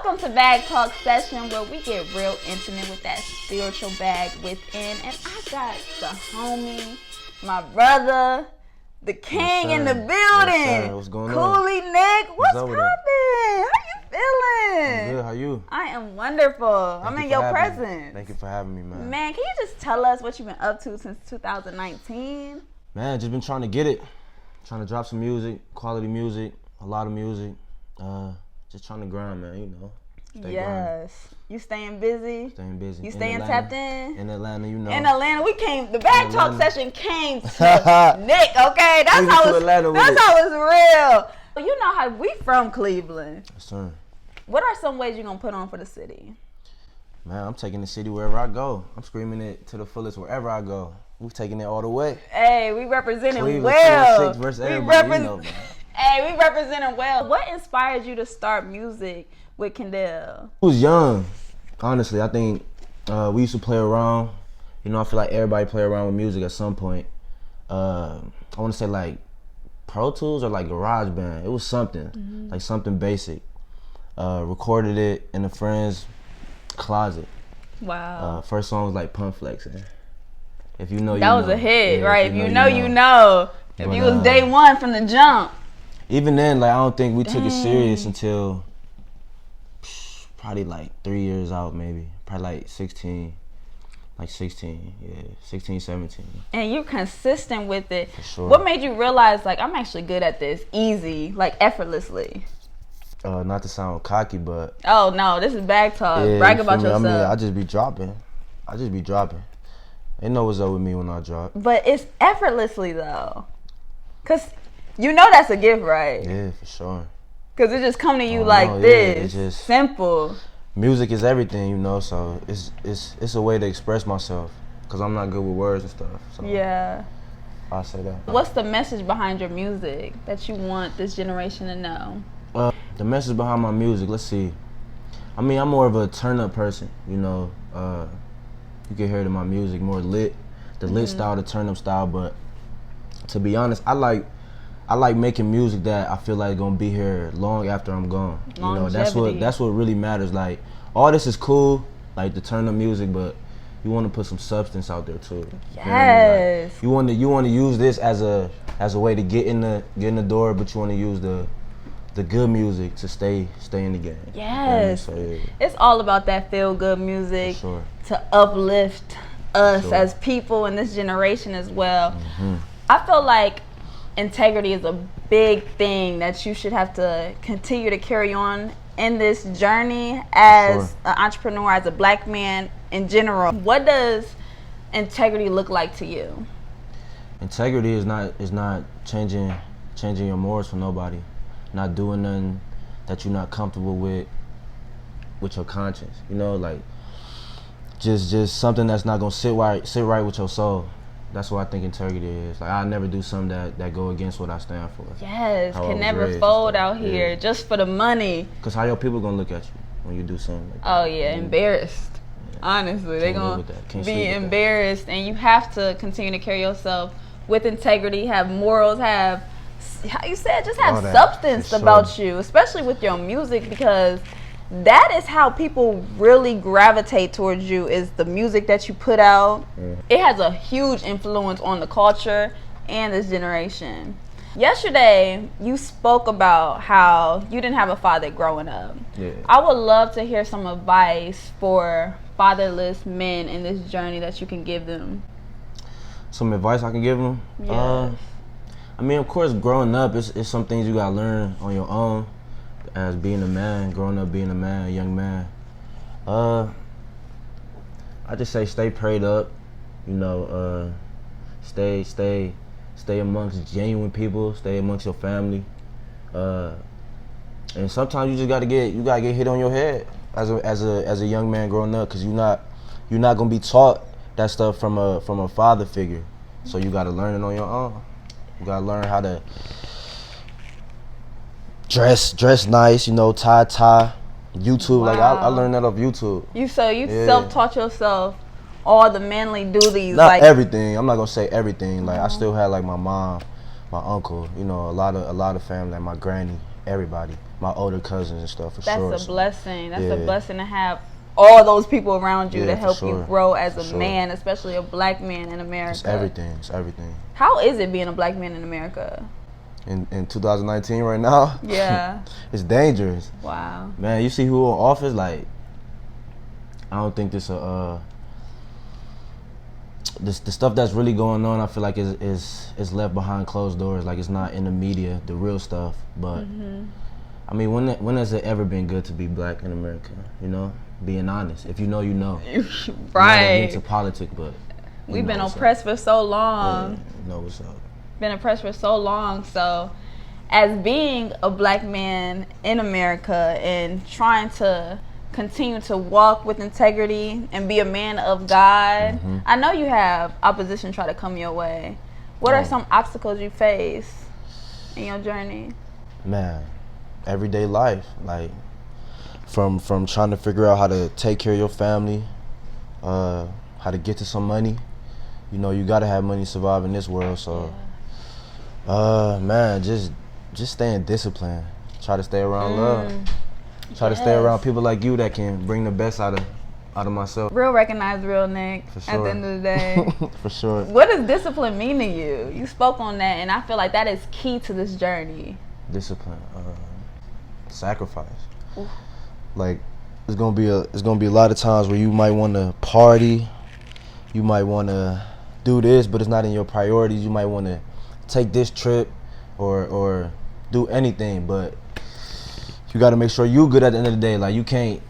Welcome to Bag Talk Session, where we get real intimate with that spiritual bag within. And I got the homie, my brother, the king in the building. Yes, what's going on? Cooly Nick, what's poppin'? How you feeling? I'm good. How you? I am wonderful. I'm in your presence. Thank you for having me, man. Man, can you just tell us what you've been up to since 2019? Man, just been trying to get it. Trying to drop some music, quality music, a lot of music. Just trying to grind, man, you know. Stay grinding. You staying busy? Staying busy. You staying tapped in? In Atlanta, you know. In Atlanta, the Bag Talk Session came to Nick, okay? That's how it's real. You know how we from Cleveland. Yes, sir. What are some ways you're going to put on for the city? Man, I'm taking the city wherever I go. I'm screaming it to the fullest wherever I go. We're taking it all the way. Hey, we representing Cleveland, well. 206 versus everybody, you know, man. Hey, we representing well. What inspired you to start music with Kendall? I was young, honestly. I think we used to play around. You know, I feel like everybody play around with music at some point. I want to say like Pro Tools or like Garage Band. It was something, like something basic. Recorded it in a friend's closet. Wow. First song was like Pump Flexin'. If you know, you know. That was a hit, right? If you know, you know. If you was day one from the jump. Even then, like I don't think we took it serious until probably like 3 years out, maybe. Probably like 16. Like 16, yeah, 16, 17. And you're consistent with it. For sure. What made you realize, like, I'm actually good at this, easy, like effortlessly? Not to sound cocky, but... Oh, no, this is Bag Talk. Yeah, Brag about yourself. I mean, I just be dropping. They know what's up with me when I drop. But it's effortlessly, though. Because you know that's a gift, right? Yeah, for sure. Because it just come to you like this. Yeah, it's just simple. Music is everything, you know, so it's a way to express myself. Because I'm not good with words and stuff. So yeah. I'll say that. What's the message behind your music that you want this generation to know? The message behind my music, let's see. I mean, I'm more of a turn-up person, you know. You can hear it in my music, more lit. The lit style, the turn-up style, but to be honest, I like making music that I feel like gonna be here long after I'm gone. Longevity. You know, that's what really matters. Like, all this is cool, like the turn-up music, but you want to put some substance out there too. Yes. Like, you want to use this as a way to get in the door, but you want to use the good music to stay in the game. Yes. So, yeah. It's all about that feel-good music to uplift us as people in this generation as well. I feel like integrity is a big thing that you should have to continue to carry on in this journey as an entrepreneur, as a black man in general. What does integrity look like to you? Integrity is not changing your morals for nobody. Not doing nothing that you're not comfortable with your conscience. You know, like just something that's not gonna sit right with your soul. That's what I think integrity is. Like, I never do something that go against what I stand for. Yes, can never fold out here just for the money. Cause how your people gonna look at you when you do something like that? Oh yeah, embarrassed. Yeah. Honestly, they gonna be embarrassed, and you have to continue to carry yourself with integrity, have morals, have, how you said, just have substance about you, especially with your music, because that is how people really gravitate towards you, is the music that you put out. It has a huge influence on the culture and this generation. Yesterday, you spoke about how you didn't have a father growing up. Yeah. I would love to hear some advice for fatherless men in this journey that you can give them. Some advice I can give them? Yes. I mean, of course, growing up, it's some things you gotta learn on your own. As being a man, growing up being a man, a young man, I just say stay prayed up, you know, stay amongst genuine people, stay amongst your family, and sometimes you just gotta get hit on your head as a young man growing up, because you're not gonna be taught that stuff from a father figure, so you gotta learn it on your own. You gotta learn how to dress nice, you know, tie. YouTube, like I learned that off YouTube. You self-taught yourself all the manly duties. Not like everything. I'm not gonna say everything. Like I still had like my mom, my uncle, you know, a lot of family, like my granny, everybody. my older cousins and stuff for sure. That's a blessing. That's a blessing to have all those people around you to help you grow as a man, especially a black man in America. It's everything. It's everything. How is it being a black man in America? In 2019 right now? Yeah. It's dangerous. Wow. Man, you see who in office, like, I don't think this the stuff that's really going on, I feel like is left behind closed doors. Like, it's not in the media, the real stuff. But I mean, when has it ever been good to be black in America? You know, being honest. If you know, you know. Right. Not into politics, but we've been oppressed for so long. Yeah, you know what's up. Been oppressed for so long. So, as being a black man in America and trying to continue to walk with integrity and be a man of God, I know you have opposition try to come your way. What are some obstacles you face in your journey? Man, everyday life, like from trying to figure out how to take care of your family, how to get to some money. You know, you gotta have money to survive in this world. So, man, just staying disciplined. Try to stay around love. Try to stay around people like you that can bring the best out of myself. Real recognize real, Nick. For sure. At the end of the day. For sure. What does discipline mean to you? You spoke on that, and I feel like that is key to this journey. Discipline, sacrifice. Oof. Like, it's gonna be a lot of times where you might want to party, you might want to do this, but it's not in your priorities. You might want to take this trip or do anything, but you got to make sure you good at the end of the day. Like, you can't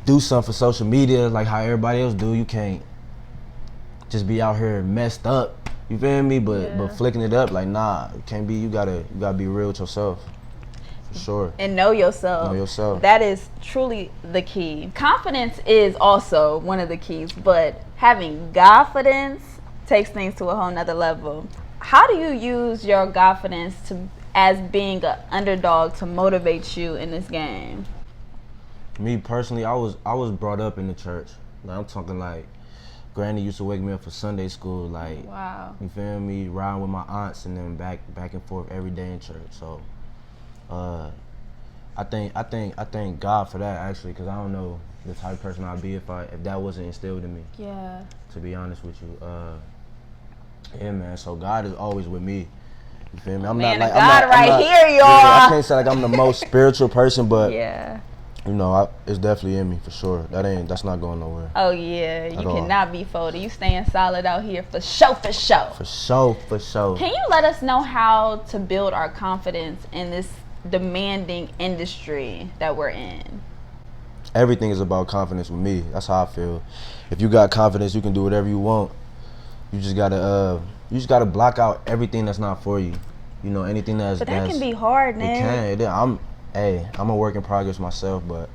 do something for social media like how everybody else do. You can't just be out here messed up. You feel me? But flicking it up, like, nah, it can't be. You gotta be real with yourself. For sure. And know yourself. Know yourself. That is truly the key. Confidence is also one of the keys, but having confidence takes things to a whole nother level. How do you use your confidence as being an underdog to motivate you in this game? Me personally, I was brought up in the church. Like, I'm talking like, Granny used to wake me up for Sunday school. Like, wow. You feel me? Riding with my aunts and then back and forth every day in church. So, I thank God for that, actually, because I don't know the type of person I'd be if that wasn't instilled in me. Yeah. To be honest with you, yeah, man. So God is always with me. You feel me? I'm man, not like God I'm not, here, y'all. I can't say like I'm the most spiritual person, but yeah. You know, it's definitely in me for sure. That's not going nowhere. Oh yeah, you cannot be folded. You staying solid out here for sure, for sure. For sure, for sure. Can you let us know how to build our confidence in this demanding industry that we're in? Everything is about confidence with me. That's how I feel. If you got confidence, you can do whatever you want. You just gotta block out everything that's not for you. You know, anything that's. But that can be hard, man. It can. I'm a work in progress myself, but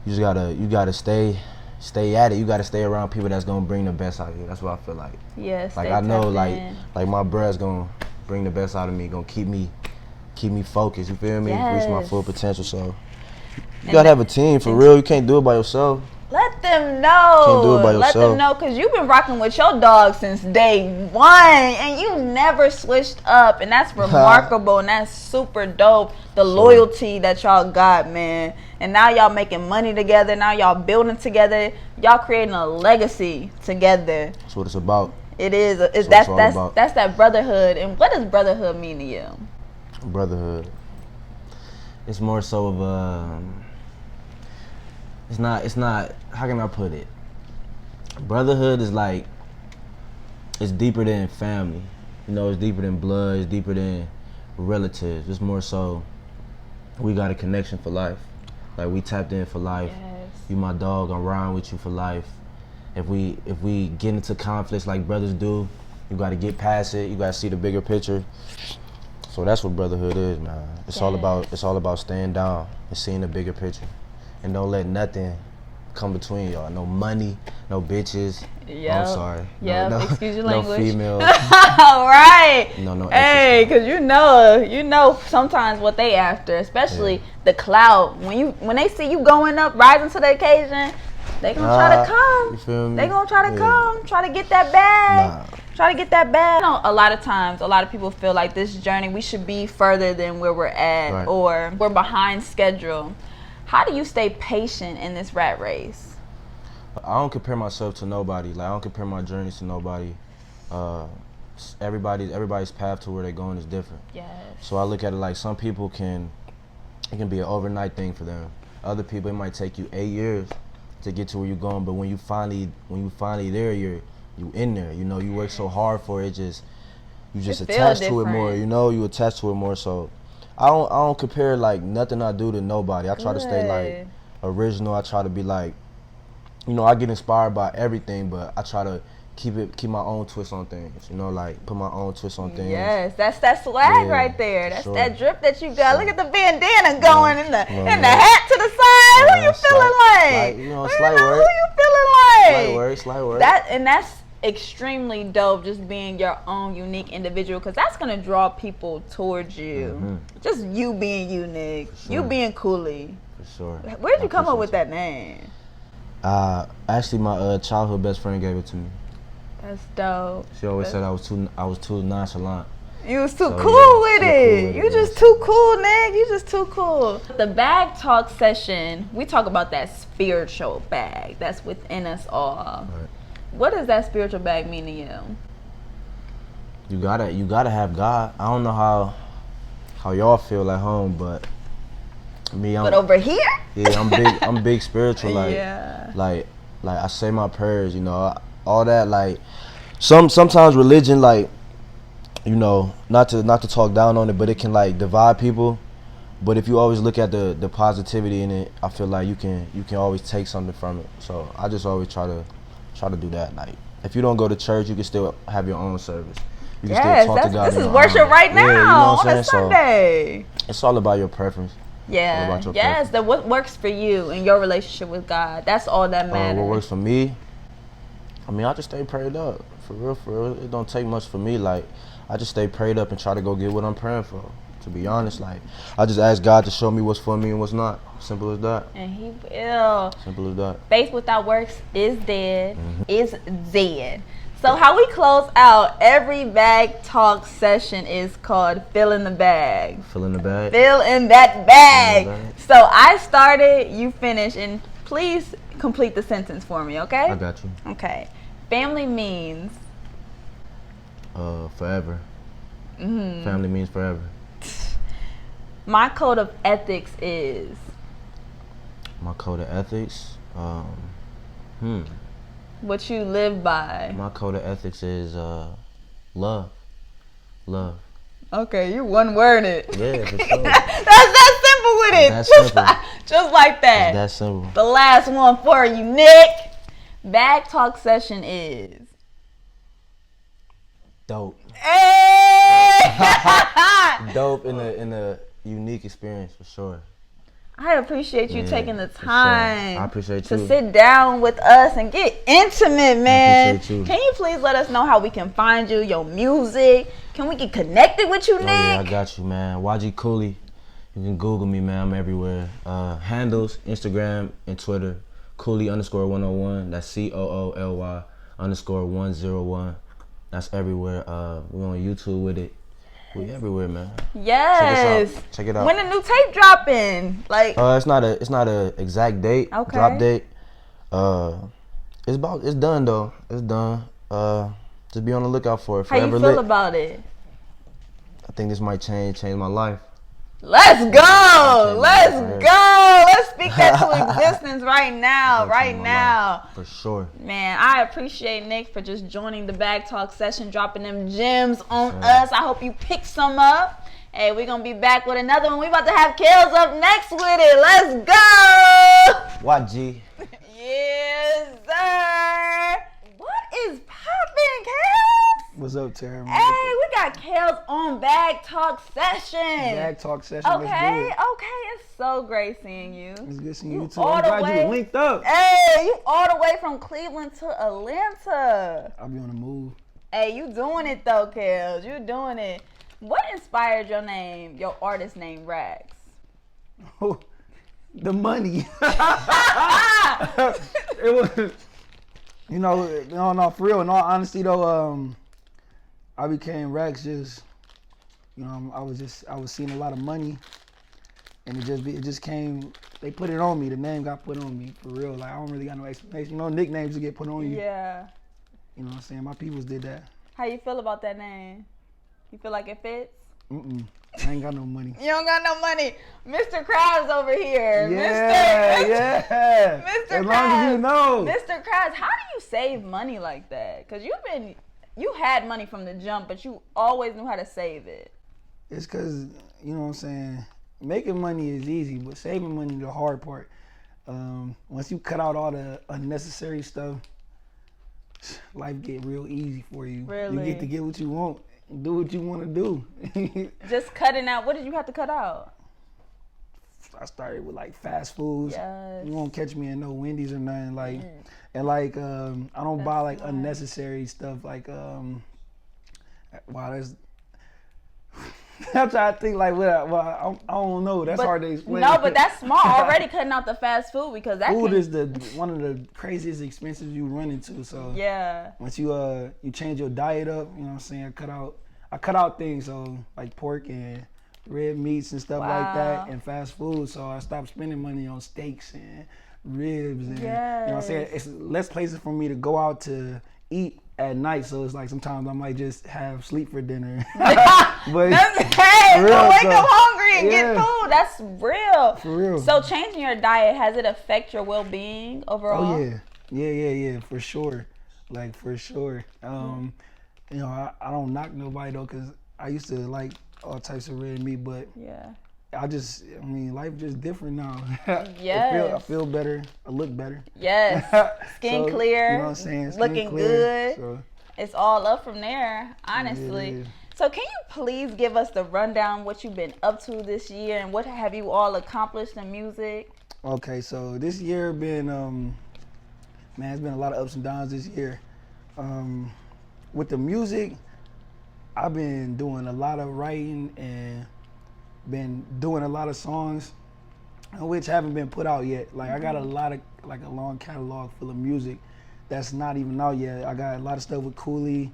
you gotta stay at it. You gotta stay around people that's gonna bring the best out of you. That's what I feel like. Yes. Like, I know, like my bruh's gonna bring the best out of me. Gonna keep me focused. You feel me? Yes. Reach my full potential. So you gotta have a team for real. You can't do it by yourself. Let them know. Can't do it by yourself. Let them know, because you've been rocking with your dog since day one, and you never switched up, and that's remarkable, and that's super dope. The loyalty that y'all got, man. And now y'all making money together. Now y'all building together. Y'all creating a legacy together. That's what it's about. It is. That's that brotherhood. And what does brotherhood mean to you? Brotherhood. It's more so of It's not, how can I put it? Brotherhood is like, it's deeper than family. You know, it's deeper than blood, it's deeper than relatives. It's more so, we got a connection for life. Like, we tapped in for life. Yes. You my dog, I'm riding with you for life. If we get into conflicts like brothers do, you gotta get past it, you gotta see the bigger picture. So that's what brotherhood is, man. It's all about staying down and seeing the bigger picture. And don't let nothing come between y'all. No money, no bitches. Yeah. I'm sorry. Yeah. No, excuse your language. No females. All right. No. Hey, because you know sometimes what they after, especially the clout. When they see you going up, rising to the occasion, they gonna try to come. You feel me? They gonna try to come, try to get that bag. Try to get that bag. You know, a lot of times, a lot of people feel like this journey, we should be further than where we're at, or we're behind schedule. How do you stay patient in this rat race? I don't compare myself to nobody. Like, I don't compare my journeys to nobody. Everybody's path to where they're going is different. Yes. So I look at it like some people it can be an overnight thing for them. Other people, it might take you 8 years to get to where you're going, but when you finally there, you in there. You know, you work so hard for it, you just attach to it more. You know, you attach to it more. So I don't compare like nothing I do to nobody. I try to stay like original. I try to be like, you know, I get inspired by everything, but I try to keep my own twist on things. You know, like put my own twist on things. Yes, that's that swag right there. That's that drip that you got. Look at the bandana going and the hat to the side. Who you feeling like? You know, slight work. Who you feeling like? Slight work. That's extremely dope, just being your own unique individual, because that's gonna draw people towards you. Just you being you, Nick. You being Cooly. For sure. Where did you come up with that name? Actually, my childhood best friend gave it to me. That's dope. She always said I was too nonchalant. You was too cool with it. You just too cool, Nick. You just too cool. The bag talk session, we talk about that spiritual bag that's within us all. Right. What does that spiritual bag mean to you? You gotta have God. I don't know how y'all feel at home, but me, but over here, yeah, I'm big spiritual. Like, like I say my prayers, you know, all that. Like, sometimes religion, like, you know, not to talk down on it, but it can like divide people. But if you always look at the positivity in it, I feel like you can always take something from it. So I just always try to do that. Like, if you don't go to church, you can still have your own service. You can still talk to God. This is worship right now, you know on a Sunday. So it's all about your preference. Yeah. Yes. That what works for you in your relationship with God. That's all that matters. What works for me? I mean, I just stay prayed up. For real. It don't take much for me. Like, I just stay prayed up and try to go get what I'm praying for. To be honest, like, I just ask God to show me what's for me and what's not. Simple as that. And He will. Simple as that. Faith without works is dead. Is dead. So how we close out every bag talk session is called Fill in the Bag. Fill in the bag. Fill in that bag. So I started, you finish, and please complete the sentence for me, okay? I got you. Okay. Family means? Forever. Family means forever. My code of ethics is? My code of ethics? What you live by? My code of ethics is love. Love. Okay, you one-worded. Yeah, for sure. That's that simple with it. That's simple. Just like that. That's simple. The last one for you, Nick. Bag talk session is? Dope. Hey! Dope in a unique experience, for sure. I appreciate you taking the time. Sure. I appreciate you to sit down with us and get intimate, man. I appreciate you. Can you please let us know how we can find you, your music? Can we get connected with you, Nick? Yeah, I got you, man. YG Cooly. You can Google me, man. I'm everywhere. Handles, Instagram and Twitter. Cooly_101. That's COOLY _101. That's everywhere. We're on YouTube with it. We everywhere, man. Yes. Check it out. When the new tape dropping? Like, it's not a exact date. Okay. Drop date. It's done though. It's done. Just be on the lookout for it. How you feel about it? I think this might change my life. Let's go. Let's go. Let's speak that to existence right now. Right now. For sure. Man, I appreciate Nick for just joining the Bag Talk session, dropping them gems on us. I hope you pick some up. Hey, we're going to be back with another one. We about to have Kales up next with it. Let's go. YG. Yes, sir. What is popping, Kales? What's up, Tara? Hey, we got Kales on Bag Talk session. Bag Talk session. Okay, it's so great seeing you. It's good seeing you too. I'm glad you linked up. Hey, you all the way from Cleveland to Atlanta. I'll be on the move. Hey, you doing it though, Kales. You doing it. What inspired your name, your artist name, Racks? Oh, the money. It was, no, for real. In all honesty, though, I became Racks just, you know, I was seeing a lot of money, and it just came. They put it on me. The name got put on me for real. Like I don't really got no explanation. You know, nicknames that get put on you. Yeah. You know what I'm saying? My peoples did that. How you feel about that name? You feel like it fits? I ain't got no money. You don't got no money. Mr. Krabs over here. Yeah. Mr. As Krabs. long as you know. Mr. Krabs, how do you save money like that? Because you had money from the jump, but you always knew how to save it. It's because, you know what I'm saying, making money is easy, but saving money is the hard part. Once you cut out all the unnecessary stuff, life get real easy for you. Really? You get to get what you want. Do what you want to do. Just cutting out. What did you have to cut out? I started with like fast foods. Yes. You won't catch me in no Wendy's or nothing like. And like I don't buy like unnecessary stuff like wow, that's. I'm trying to think like I don't know. That's hard to explain. No, but that's smart. Already cutting out the fast food because that food is one of the craziest expenses you run into. So yeah. Once you change your diet up, you know what I'm saying. I cut out things so like pork and red meats and stuff like that, and fast food. So I stopped spending money on steaks and ribs and you know what I'm saying. It's less places for me to go out to eat at night, so it's like sometimes I might just have sleep for dinner. But hey, go wake up hungry and get food. That's real. For real. So changing your diet, has it affect your well-being overall? Oh yeah, for sure. Like for sure. You know, I don't knock nobody though, cause I used to like all types of red meat, but yeah. I mean, life just different now. Yes. I feel better. I look better. Yes. Skin clear. You know what I'm saying? Skin looking clear, good. So. It's all up from there, honestly. Yeah. So can you please give us the rundown what you've been up to this year and what have you all accomplished in music? Okay, so this year been, man, it's been a lot of ups and downs this year. With the music, I've been doing a lot of writing and been doing a lot of songs which haven't been put out yet. Like I got a lot of like a long catalog full of music that's not even out yet. I got a lot of stuff with Cooly,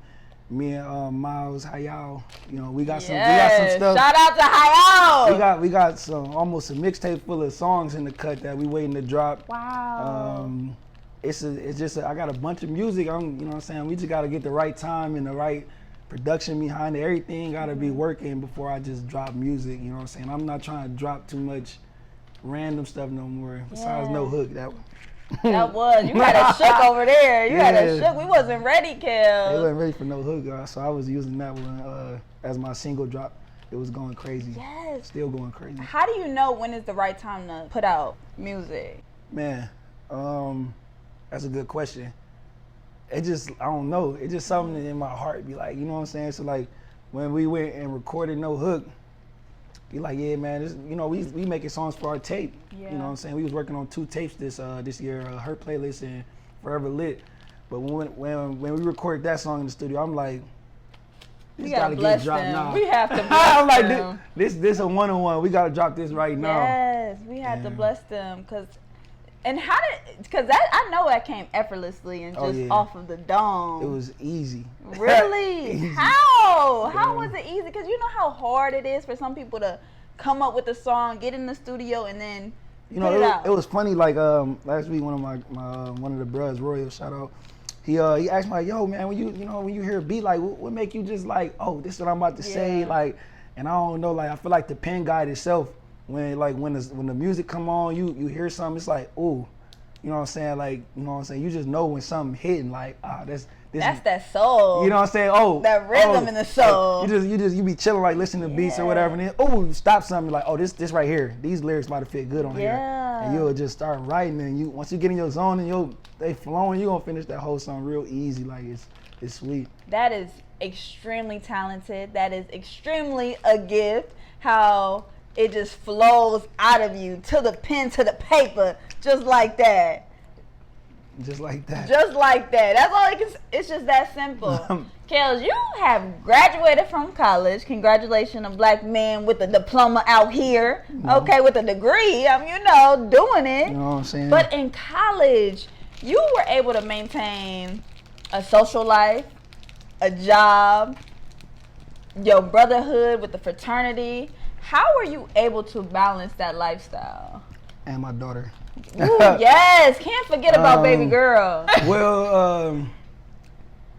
me and Miles, Hayao. You know, we got some stuff. Shout out to Hayao. We got some almost a mixtape full of songs in the cut that we waiting to drop. Wow. It's just I got a bunch of music. You know what I'm saying? We just got to get the right time and the right production behind it. Everything got to be working before I just drop music. You know what I'm saying? I'm not trying to drop too much random stuff no more. Besides no hook. You had a shook over there. You had a shook. We wasn't ready, Kel. They wasn't ready for no hook, so I was using that one as my single drop. It was going crazy. Yes. Still going crazy. How do you know when is the right time to put out music? Man, that's a good question. It just, I don't know. It's just something in my heart be like, you know what I'm saying? So like when we went and recorded No Hook, be like, yeah, man, this, you know, we making songs for our tape. Yeah. You know what I'm saying? We was working on 2 tapes this year, Her Playlist and Forever Lit. But when we recorded that song in the studio, I'm like, this gotta get dropped now. We have to bless I'm like, them. this a one-on-one. We gotta drop this right now. Yes, we have to bless them, because I know that came effortlessly and just off of the dome. It was easy. Really? Easy. How? How was it easy? Because you know how hard it is for some people to come up with a song, get in the studio, and then put it out. It was funny. Like last week, one of my one of the bros, Royal, shout out. He asked me like, yo, man, when you hear a beat, like, what make you just like, oh, this is what I'm about to say, like, and I don't know, like, I feel like the pen guide itself. When the music come on, you hear something, it's like, ooh, you know what I'm saying? Like, you know what I'm saying? You just know when something hitting, like, that's that soul. You know what I'm saying? Oh, that rhythm in the soul. You be chilling, like listening to beats or whatever, and then you stop something, like, oh, this right here, these lyrics about to fit good on here, and you'll just start writing, and once you get in your zone and they flowing, you gonna finish that whole song real easy, like it's sweet. That is extremely talented. That is extremely a gift. How it just flows out of you to the pen, to the paper, just like that. Just like that. Just like that. That's all it can. It's just that simple. Kels, you have graduated from college. Congratulations, a black man with a diploma out here. Okay, with a degree. Doing it. You know what I'm saying? But in college, you were able to maintain a social life, a job, your brotherhood with the fraternity. How were you able to balance that lifestyle? And my daughter. Ooh, yes, can't forget about baby girl. Well,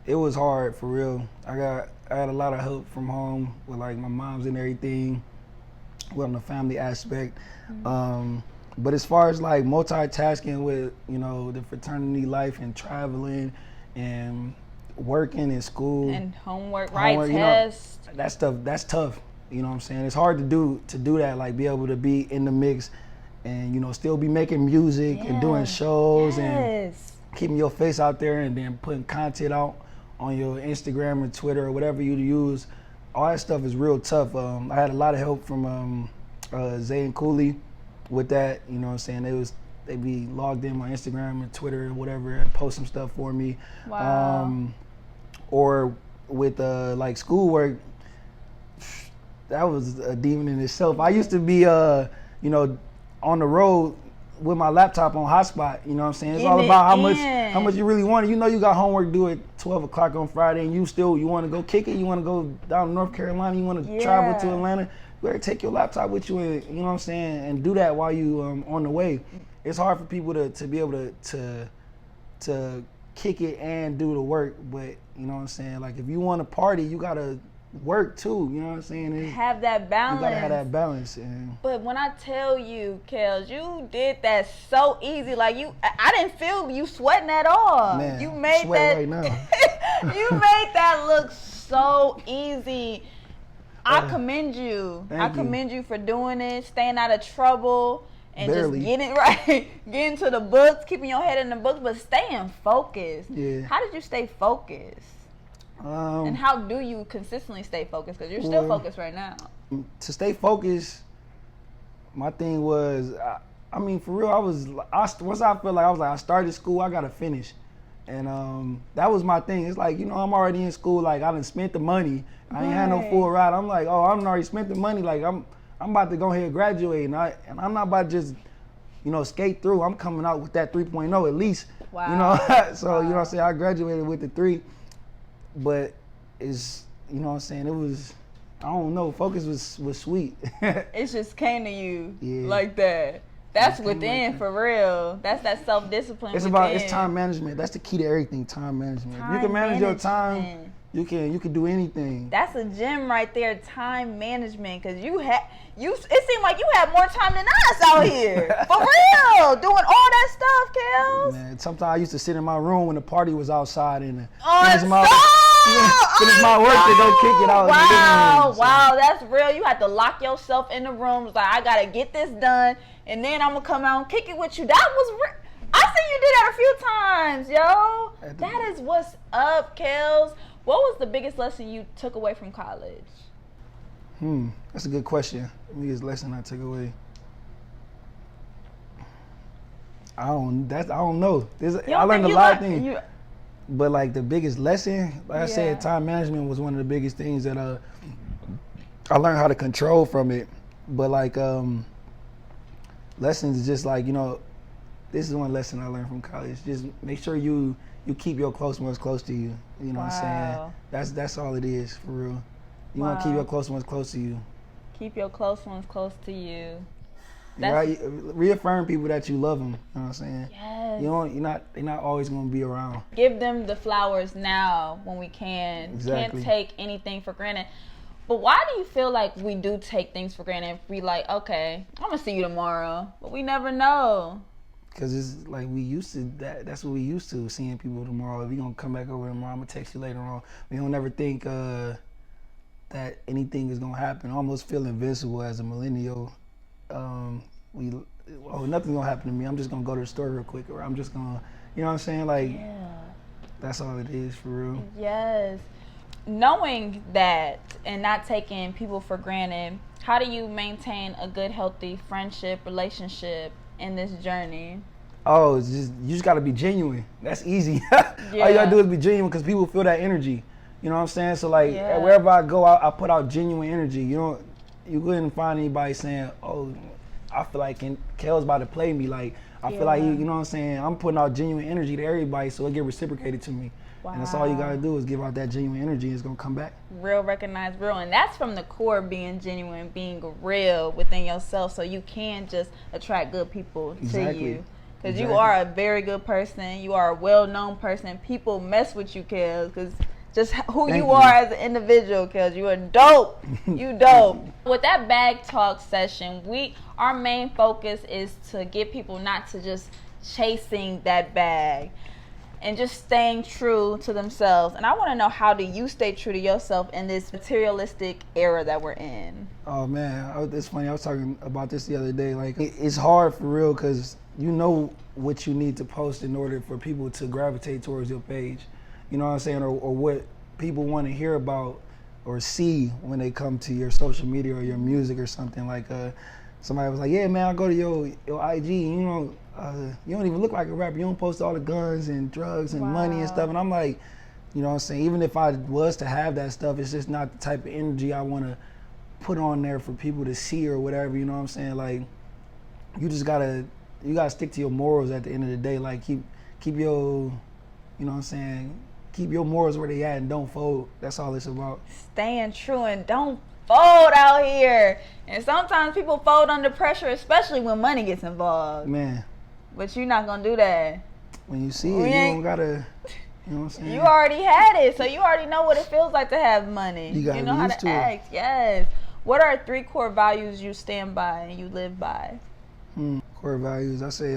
it was hard for real. I had a lot of help from home with like my mom's and everything, well, on the family aspect. But as far as like multitasking with, you know, the fraternity life and traveling and working in school and homework, tests. You know, that's tough. You know what I'm saying? It's hard to do that, like be able to be in the mix and, you know, still be making music and doing shows and keeping your face out there and then putting content out on your Instagram or Twitter or whatever you use. All that stuff is real tough. I had a lot of help from YG Cooly with that. You know what I'm saying? They be logged in my Instagram and Twitter or whatever and post some stuff for me. Wow. Or with like schoolwork, that was a demon in itself. I used to be you know, on the road with my laptop on hotspot, you know what I'm saying? It's all about how much you really want it. You know you got homework due at 12 o'clock on Friday and you want to go kick it, you want to go down to North Carolina, you want to travel to Atlanta, you better take your laptop with you and, you know what I'm saying, and do that while you on the way. It's hard for people to be able to kick it and do the work, but you know what I'm saying, like if you want to party, you got to work too, you know what I'm saying? Have that balance. You gotta have that balance. But when I tell you, Kels, you did that so easy. Like I didn't feel you sweating at all. Man, you made that right now. You made that look so easy. I commend you. I commend you for doing it, staying out of trouble, and just getting to the books, keeping your head in the books, but staying focused. Yeah. How did you stay focused? And how do you consistently stay focused? Because you're still focused right now. To stay focused, my thing was, I mean, for real, once I felt like I started school, I gotta finish. And that was my thing. It's like, you know, I'm already in school, like I done spent the money. I ain't had no full ride. I'm like, oh, I'm already spent the money. Like I'm about to go ahead and graduate, and I'm not about to just, you know, skate through. I'm coming out with that 3.0 at least. Wow. You know, so you know what I'm saying, I graduated with the 3. But it's, you know what I'm saying, it was, I don't know, focus was sweet. It just came to you like that. That's within, like for real. That's that self-discipline. It's time management. That's the key to everything, time management. If you can manage your time, you can do anything. That's a gem right there, time management, because it seemed like you had more time than us out here. For real, doing all that stuff, Kels. Man, sometimes I used to sit in my room when the party was outside and finish my work to go kick it out. Wow, that's real. You had to lock yourself in the room. It's like, I gotta get this done, and then I'm gonna come out and kick it with you. That was real. I seen you did that a few times, yo. That is what's up, Kels. What was the biggest lesson you took away from college? That's a good question. The biggest lesson I took away. I don't know. I learned a lot of things. But like the biggest lesson, like I said, time management was one of the biggest things that I learned how to control from it. But like lessons is just like, you know, this is one lesson I learned from college. Just make sure you keep your close ones close to you. You know what I'm saying? That's all it is, for real. You want to keep your close ones close to you. Keep your close ones close to you. Right? Reaffirm people that you love them. You know what I'm saying? Yes. They're not always gonna be around. Give them the flowers now when we can. Exactly. Can't take anything for granted. But why do you feel like we do take things for granted? We like, okay, I'm gonna see you tomorrow, but we never know. Cause it's like we used to that. That's what we used to, seeing people tomorrow. If you gonna come back over tomorrow, I'm gonna text you later on. We don't ever think that anything is gonna happen. I almost feel invincible as a millennial. Nothing's gonna happen to me. I'm just gonna go to the store real quick, or I'm just gonna, you know what I'm saying? Like, that's all it is, for real. Yes. Knowing that and not taking people for granted, how do you maintain a good, healthy friendship, relationship in this journey? Oh, you just gotta be genuine. That's easy. All you gotta do is be genuine, because people feel that energy. You know what I'm saying? So like, wherever I go, I put out genuine energy. You couldn't find anybody saying, oh, I feel like Kel's about to play me. Like, I feel like, you know what I'm saying, I'm putting out genuine energy to everybody, so it get reciprocated to me. Wow. And that's all you gotta do is give out that genuine energy, and it's gonna come back. Real, recognize real, and that's from the core, being genuine, being real within yourself, so you can just attract good people to you. Because you are a very good person, you are a well-known person. People mess with you, because just who you are as an individual, because you are dope. You dope. With that bag talk session, our main focus is to get people not to just chasing that bag and just staying true to themselves. And I want to know, how do you stay true to yourself in this materialistic era that we're in? Oh man, it's funny. I was talking about this the other day. Like, it's hard for real, because you know what you need to post in order for people to gravitate towards your page. You know what I'm saying? Or what people want to hear about or see when they come to your social media or your music or something. Like, somebody was like, yeah, man, I go to your IG, you know, you don't even look like a rapper. You don't post all the guns and drugs and money and stuff. And I'm like, you know what I'm saying? Even if I was to have that stuff, it's just not the type of energy I want to put on there for people to see or whatever. You know what I'm saying? Like, you just gotta stick to your morals at the end of the day. Like, keep your, you know what I'm saying? Keep your morals where they at and don't fold. That's all it's about. Staying true and don't fold out here. And sometimes people fold under pressure, especially when money gets involved. Man. But you're not gonna do that. When you see it, you don't gotta, you know what I'm saying? You already had it, so you already know what it feels like to have money. You gotta know how to act. Yes. What are 3 core values you stand by and you live by? Core values, I say,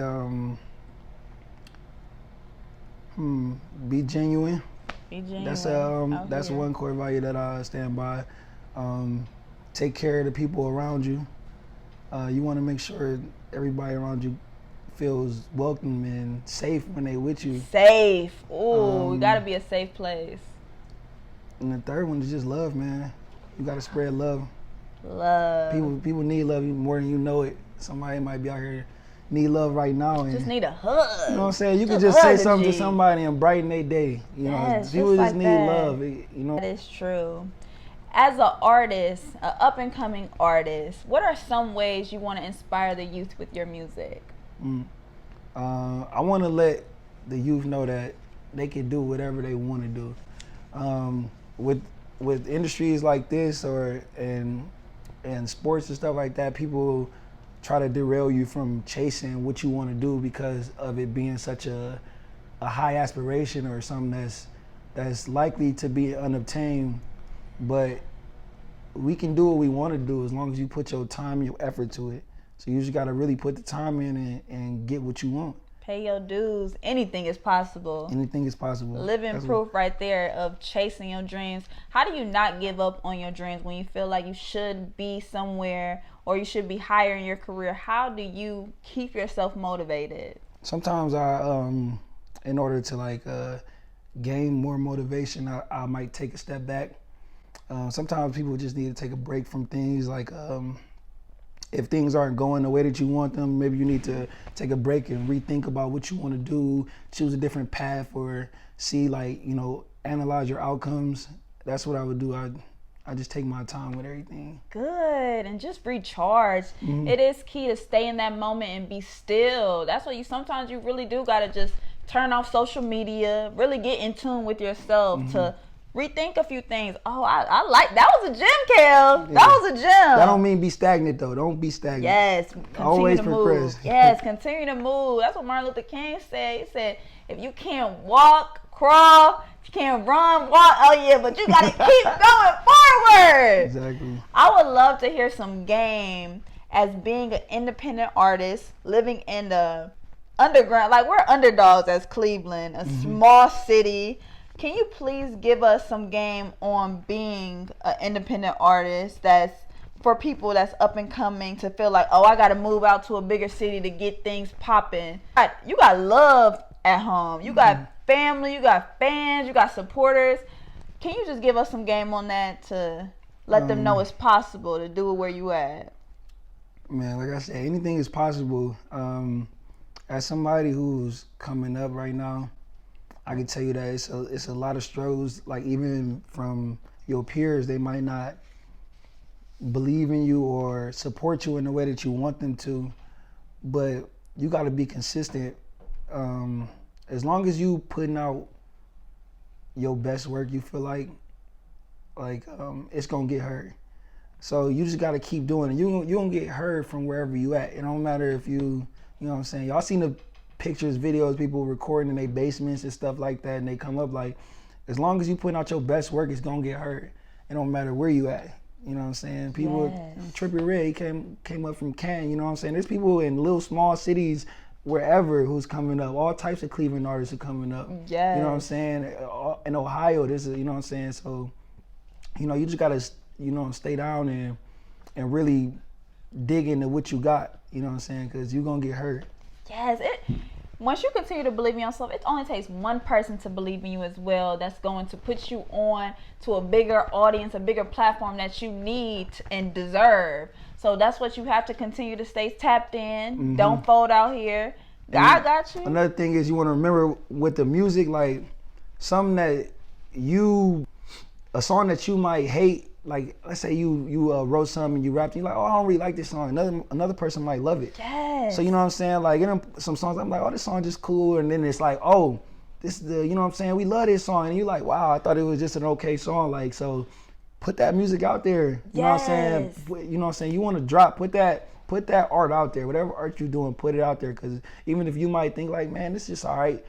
be genuine. Be genuine. That's one core value that I stand by. Take care of the people around you. You want to make sure everybody around you feels welcome and safe when they with you. Safe. Ooh, you gotta be a safe place. And the third one is just love, man. You gotta spread love. Love. People need love more than you know it. Somebody might be out here need love right now, and just need a hug. You know what I'm saying? You can just say something to somebody and brighten their day. You know, people just need love. You know, that is true. As an artist, an up and coming artist, what are some ways you want to inspire the youth with your music? I want to let the youth know that they can do whatever they want to do. With industries like this and sports and stuff like that, people try to derail you from chasing what you want to do because of it being such a high aspiration or something that's likely to be unobtained. But we can do what we want to do as long as you put your time, your effort to it. So you just got to really put the time in and get what you want. Pay your dues. Anything is possible. Anything is possible. Living proof right there of chasing your dreams. How do you not give up on your dreams when you feel like you should be somewhere or you should be higher in your career? How do you keep yourself motivated? Sometimes in order to gain more motivation, I might take a step back. Sometimes people just need to take a break from things. Like if things aren't going the way that you want them, maybe you need to take a break and rethink about what you want to do, choose a different path, or see, analyze your outcomes. That's what I would do. I just take my time with everything. Good, and just recharge. Mm-hmm. It is key to stay in that moment and be still. That's why sometimes you really do gotta just turn off social media, really get in tune with yourself to rethink a few things. Oh, I like that. Was a gym, Kel. Yeah. That was a gym. That don't mean be stagnant though. Don't be stagnant. Yes, always progress. Yes, continue to move. That's what Martin Luther King said. He said, if you can't walk, crawl, if you can't run, walk. Oh yeah, but you gotta keep going forward. Exactly. I would love to hear some game as being an independent artist living in the underground. Like, we're underdogs as Cleveland, a small city. Can you please give us some game on being an independent artist that's for people that's up and coming to feel like, oh, I got to move out to a bigger city to get things popping? You got love at home. You got family. You got fans. You got supporters. Can you just give us some game on that to let them know it's possible to do it where you at? Man, like I said, anything is possible. As somebody who's coming up right now, I can tell you that it's a lot of struggles. Like, even from your peers, they might not believe in you or support you in the way that you want them to. But you got to be consistent. As long as you putting out your best work, you feel like it's gonna get heard. So you just got to keep doing it. You gonna get heard from wherever you at. It don't matter if you know what I'm saying. Y'all seen the pictures, videos, people recording in their basements and stuff like that, and they come up like, as long as you putting out your best work, it's gonna get heard. It don't matter where you at. You know what I'm saying? People, Trippie Redd, he came up from Canton. You know what I'm saying? There's people in little small cities wherever who's coming up. All types of Cleveland artists are coming up. Yeah. You know what I'm saying? In Ohio, this is, you know what I'm saying? So, you know, you just gotta, you know, stay down and really dig into what you got. You know what I'm saying? Because you're gonna get hurt. Yes. Once you continue to believe in yourself, it only takes one person to believe in you as well. That's going to put you on to a bigger audience, a bigger platform that you need and deserve. So that's what you have to continue to stay tapped in. Mm-hmm. Don't fold out here. God got you. Another thing is you want to remember with the music, like something that a song that you might hate. Like, let's say you wrote something and you rapped, and you're like, oh, I don't really like this song. Another person might love it. Yes. So you know what I'm saying? Like, some songs I'm like, oh, this song just cool, and then it's like, oh, this is you know what I'm saying? We love this song, and you're like, wow, I thought it was just an okay song. Like, so put that music out there. You know what I'm saying? You know what I'm saying? You want to drop, put that art out there. Whatever art you're doing, put it out there. Because even if you might think like, man, this is just all right,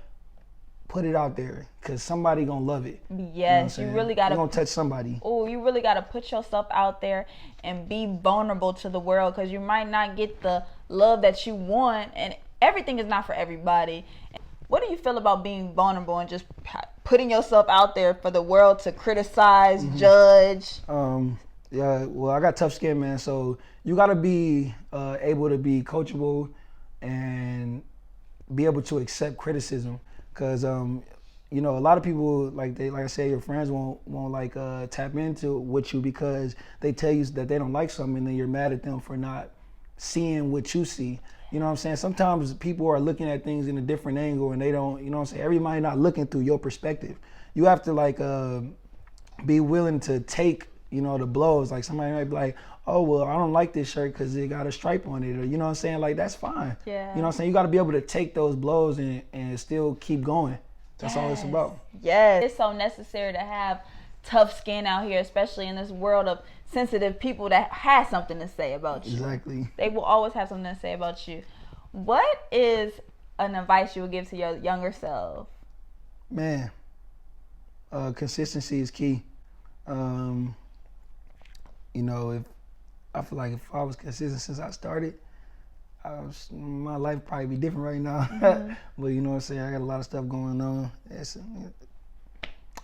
put it out there, because somebody gonna love it. Yes, you really gotta. You're gonna touch somebody. Oh, you really gotta put yourself out there and be vulnerable to the world, because you might not get the love that you want, and everything is not for everybody. What do you feel about being vulnerable and just putting yourself out there for the world to criticize, judge? Yeah, well, I got tough skin, man. So you gotta be able to be coachable and be able to accept criticism. Cause you know, a lot of people, like I say, your friends won't like tap into with you because they tell you that they don't like something, and then you're mad at them for not seeing what you see. You know what I'm saying? Sometimes people are looking at things in a different angle, and they don't, you know what I'm saying? Everybody not looking through your perspective. You have to like be willing to take, you know, the blows. Like somebody might be like, oh, well, I don't like this shirt because it got a stripe on it, or you know what I'm saying? Like, that's fine. Yeah. You know what I'm saying? You got to be able to take those blows and still keep going. That's all it's about. Yes. It's so necessary to have tough skin out here, especially in this world of sensitive people that has something to say about you. Exactly. They will always have something to say about you. What is an advice you would give to your younger self? Man, consistency is key. You know, I feel like if I was consistent since I started, my life probably be different right now. But you know what I'm saying? I got a lot of stuff going on.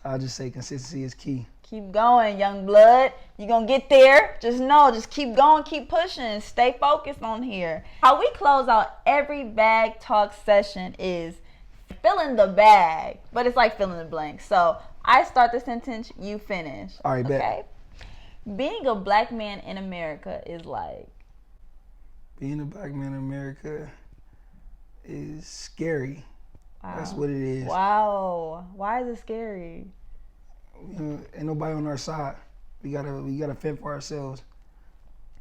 I'll just say consistency is key. Keep going, young blood. You're going to get there. Just keep going, keep pushing. Stay focused on here. How we close out every bag talk session is fill in the bag, but it's like filling the blank. So I start the sentence, you finish. All right, okay? bet. Being a black man in America is like? Being a black man in America is scary. Wow. That's what it is. Wow. Why is it scary? Ain't nobody on our side. We gotta fend for ourselves.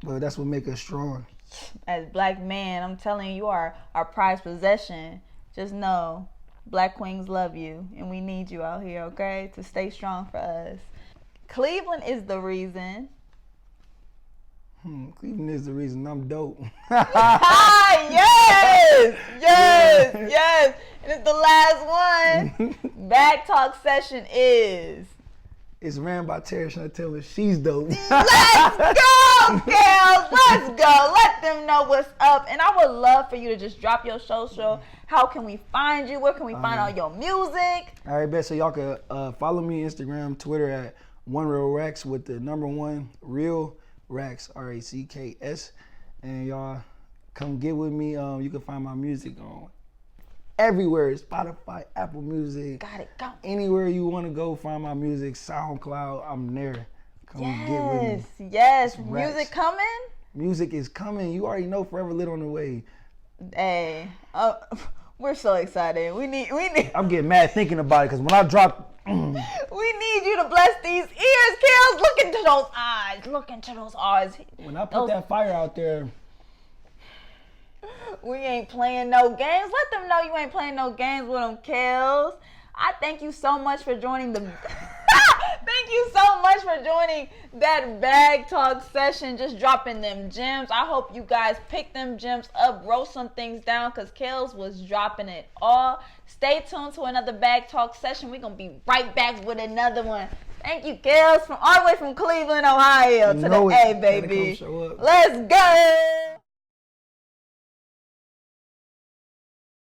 But that's what makes us strong. As black man, I'm telling you, you are our prized possession. Just know, black queens love you, and we need you out here, okay, to stay strong for us. Cleveland is the reason. Cleveland is the reason I'm dope. Yes. And it's the last one. Bag talk session is. It's ran by Terry Chantel, and she's dope. Let's go, girls. Let's go. Let them know what's up. And I would love for you to just drop your social. How can we find you? Where can we find all your music? All right, bet. So y'all can follow me Instagram, Twitter at @1RealRacks with the number 1 Real Racks, RACKS. And y'all come get with me. You can find my music on everywhere. Spotify, Apple Music. Got it. Go. Anywhere you want to go find my music, SoundCloud, I'm there. Come get with me. Yes. Music coming? Music is coming. You already know Forever Lit on the way. Hey, we're so excited. We need. I'm getting mad thinking about it because when I drop. We need you to bless these ears, Kels. Look into those eyes. Look into those eyes. When I put that fire out there. We ain't playing no games. Let them know you ain't playing no games with them, Kels. I thank you so much for joining the... Thank you so much for joining that bag talk session. Just dropping them gems. I hope you guys pick them gems up, wrote some things down, because Kels was dropping it all. Stay tuned to another bag talk session. We're going to be right back with another one. Thank you, Kels, from all the way from Cleveland, Ohio to the A, baby. Let's go.